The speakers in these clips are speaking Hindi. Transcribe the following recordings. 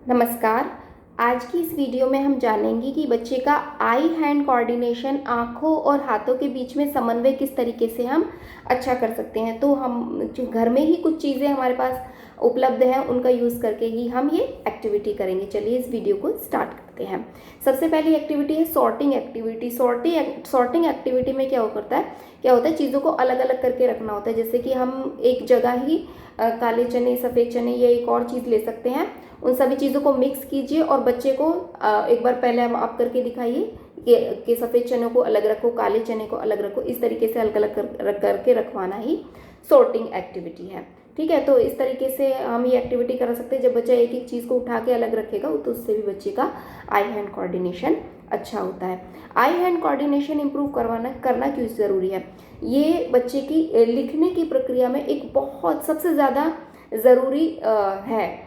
नमस्कार। आज की इस वीडियो में हम जानेंगे कि बच्चे का आई हैंड कोऑर्डिनेशन, आँखों और हाथों के बीच में समन्वय किस तरीके से हम अच्छा कर सकते हैं। तो हम जो घर में ही कुछ चीज़ें हमारे पास उपलब्ध हैं उनका यूज़ करके ही हम ये एक्टिविटी करेंगे। चलिए इस वीडियो को स्टार्ट करते हैं। सबसे पहली एक्टिविटी है सॉर्टिंग एक्टिविटी। सॉर्टिंग एक्टिविटी में क्या होता है चीज़ों को अलग अलग करके रखना होता है। जैसे कि हम एक जगह ही काले चने, सफ़ेद चने या एक और चीज़ ले सकते हैं। उन सभी चीज़ों को मिक्स कीजिए और बच्चे को एक बार पहले आप करके दिखाइए कि सफ़ेद चनों को अलग रखो, काले चने को अलग रखो। इस तरीके से अलग अलग करके रखवाना ही सॉर्टिंग एक्टिविटी है। ठीक है, तो इस तरीके से हम ये एक्टिविटी कर सकते हैं। जब बच्चा एक एक चीज़ को उठा के अलग रखेगा तो उससे भी बच्चे का आई हैंड कोऑर्डिनेशन अच्छा होता है। आई हैंड कोऑर्डिनेशन इम्प्रूव करना क्यों ज़रूरी है? ये बच्चे की लिखने की प्रक्रिया में एक बहुत सबसे ज़्यादा ज़रूरी है।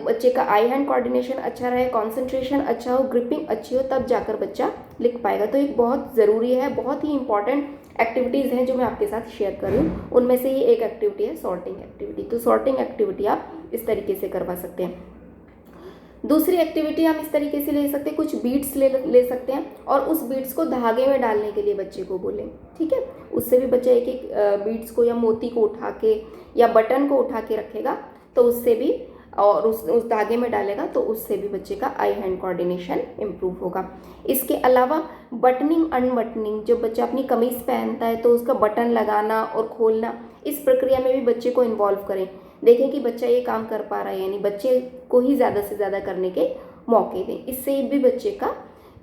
बच्चे का आई हैंड कोऑर्डिनेशन अच्छा रहे, कंसंट्रेशन अच्छा हो, ग्रिपिंग अच्छी हो, तब जाकर बच्चा लिख पाएगा। तो एक बहुत ज़रूरी है, बहुत ही इंपॉर्टेंट एक्टिविटीज़ हैं जो मैं आपके साथ शेयर कर रही हूँ। उनमें से ये एक एक्टिविटी है सॉर्टिंग एक्टिविटी। तो सॉर्टिंग एक्टिविटी आप इस तरीके से करवा सकते हैं। दूसरी एक्टिविटी हम इस तरीके से ले सकते हैं, कुछ बीड्स ले सकते हैं और उस बीड्स को धागे में डालने के लिए बच्चे को बोलें। ठीक है, उससे भी बच्चा एक एक बीड्स को या मोती को उठा के या बटन को उठा के रखेगा तो उससे भी, और उस धागे में डालेगा तो उससे भी बच्चे का आई हैंड कोऑर्डिनेशन इम्प्रूव होगा। इसके अलावा बटनिंग अनबटनिंग, जब बच्चा अपनी कमीज़ पहनता है तो उसका बटन लगाना और खोलना, इस प्रक्रिया में भी बच्चे को इन्वॉल्व करें। देखें कि बच्चा ये काम कर पा रहा है, यानी बच्चे को ही ज़्यादा से ज़्यादा करने के मौके दें। इससे भी बच्चे का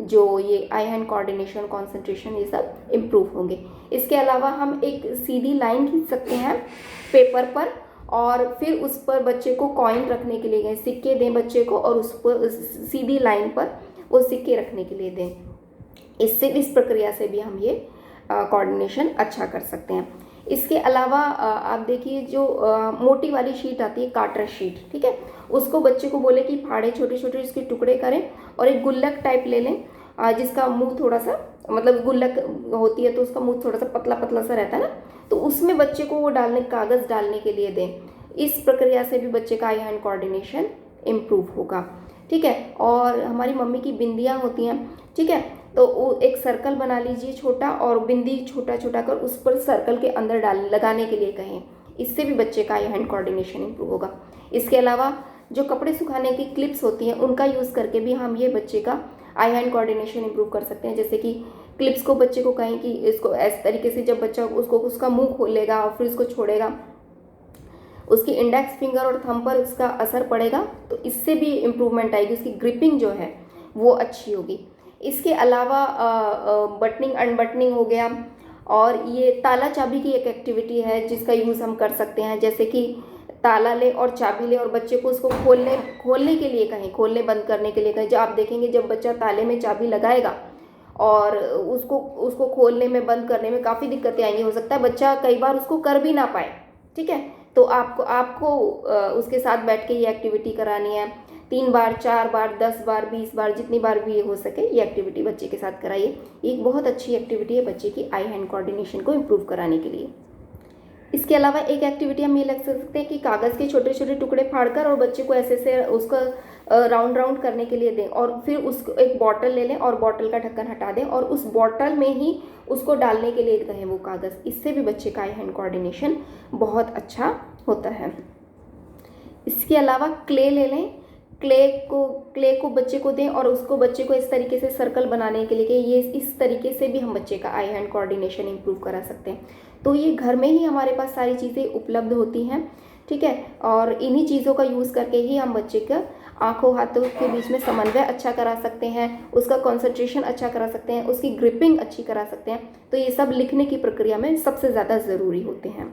जो ये आई हैंड कोऑर्डिनेशन, कंसंट्रेशन, ये सब इम्प्रूव होंगे। इसके अलावा हम एक सीधी लाइन खींच सकते हैं पेपर पर और फिर उस पर बच्चे को कॉइन रखने के लिए दें, सिक्के दें बच्चे को और उस पर सीधी लाइन पर वो सिक्के रखने के लिए दें। इस प्रक्रिया से भी हम ये कोऑर्डिनेशन अच्छा कर सकते हैं। इसके अलावा आप देखिए जो मोटी वाली शीट आती है, कार्टर शीट, ठीक है, उसको बच्चे को बोले कि फाड़े छोटे छोटे इसके टुकड़े करें और एक गुल्लक टाइप ले लें जिसका मुंह थोड़ा सा, मतलब गुल्लक होती है तो उसका मुंह थोड़ा सा पतला पतला सा रहता है ना, तो उसमें बच्चे को वो कागज़ डालने के लिए दें। इस प्रक्रिया से भी बच्चे का आई हैंड कोऑर्डिनेशन इम्प्रूव होगा। ठीक है, और हमारी मम्मी की बिंदियाँ होती हैं, ठीक है, तो वो एक सर्कल बना लीजिए छोटा और बिंदी छोटा छोटा कर उस पर सर्कल के अंदर लगाने के लिए कहें। इससे भी बच्चे का आई हैंड कोऑर्डिनेशन इम्प्रूव होगा। इसके अलावा जो कपड़े सुखाने की क्लिप्स होती हैं उनका यूज़ करके भी हम ये बच्चे का आई हैंड कोऑर्डिनेशन इम्प्रूव कर सकते हैं। जैसे कि क्लिप्स को बच्चे को कहें कि इसको इस तरीके से, जब बच्चा उसका मुंह खोलेगा और फिर इसको छोड़ेगा, उसकी इंडेक्स फिंगर और थंब पर उसका असर पड़ेगा तो इससे भी इम्प्रूवमेंट आएगी, उसकी ग्रिपिंग जो है वो अच्छी होगी। इसके अलावा बटनिंग अनबटनिंग हो गया, और ये ताला चाबी की एक एक्टिविटी है जिसका यूज़ हम कर सकते हैं। जैसे कि ताला ले और चाबी ले और बच्चे को उसको खोलने के लिए कहें, खोलने बंद करने के लिए कहें। जब आप देखेंगे जब बच्चा ताले में चाबी लगाएगा और उसको खोलने में बंद करने में काफ़ी दिक्कतें आएंगी, हो सकता है बच्चा कई बार उसको कर भी ना पाए। ठीक है, तो आपको उसके साथ बैठ के ये एक्टिविटी करानी है। 3 बार, 4 बार, 10 बार, 20 बार, जितनी बार भी ये हो सके ये एक्टिविटी बच्चे के साथ कराइए। एक बहुत अच्छी एक्टिविटी है बच्चे की आई हैंड कोऑर्डिनेशन को इम्प्रूव कराने के लिए। इसके अलावा एक एक्टिविटी हम ये लग सकते हैं कि कागज़ के छोटे छोटे टुकड़े फाड़कर और बच्चे को ऐसे से उसका राउंड राउंड करने के लिए दें और फिर उसको एक बॉटल ले लें और बॉटल का ढक्कन हटा दें और उस बॉटल में ही उसको डालने के लिए कहें वो कागज़। इससे भी बच्चे का आई हैंड कोऑर्डिनेशन बहुत अच्छा होता है। इसके अलावा क्ले ले लें, क्ले को बच्चे को दें और उसको बच्चे को इस तरीके से सर्कल बनाने के लिए कि ये इस तरीके से भी हम बच्चे का आई हैंड कोऑर्डिनेशन इम्प्रूव करा सकते हैं। तो ये घर में ही हमारे पास सारी चीज़ें उपलब्ध होती हैं। ठीक है, और इन्हीं चीज़ों का यूज़ करके ही हम बच्चे का आँखों हाथों के बीच में समन्वय अच्छा करा सकते हैं, उसका कंसंट्रेशन अच्छा करा सकते हैं, उसकी ग्रिपिंग अच्छी करा सकते हैं। तो ये सब लिखने की प्रक्रिया में सबसे ज़्यादा ज़रूरी होते हैं।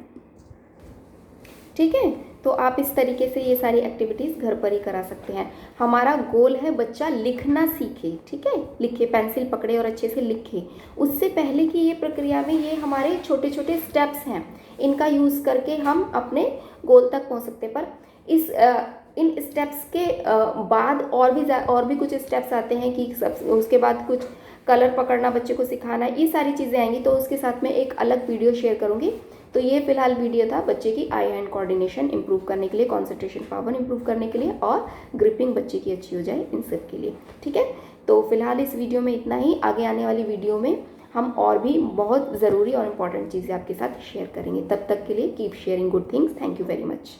ठीक है, तो आप इस तरीके से ये सारी एक्टिविटीज़ घर पर ही करा सकते हैं। हमारा गोल है बच्चा लिखना सीखे। ठीक है, लिखे, पेंसिल पकड़े और अच्छे से लिखे। उससे पहले की ये प्रक्रिया में ये हमारे छोटे छोटे स्टेप्स हैं, इनका यूज़ करके हम अपने गोल तक पहुंच सकते हैं। पर इन स्टेप्स के बाद और भी कुछ स्टेप्स आते हैं कि उसके बाद कुछ कलर पकड़ना बच्चे को सिखाना, ये सारी चीज़ें आएंगी। तो उसके साथ में एक अलग वीडियो शेयर करूँगी। तो ये फिलहाल वीडियो था बच्चे की आई हैंड कोऑर्डिनेशन इंप्रूव करने के लिए, कंसंट्रेशन पावर इंप्रूव करने के लिए और ग्रिपिंग बच्चे की अच्छी हो जाए, इन सब के लिए। ठीक है, तो फिलहाल इस वीडियो में इतना ही। आगे आने वाली वीडियो में हम और भी बहुत ज़रूरी और इम्पॉर्टेंट चीज़ें आपके साथ शेयर करेंगे। तब तक के लिए keep sharing good things. Thank you very much.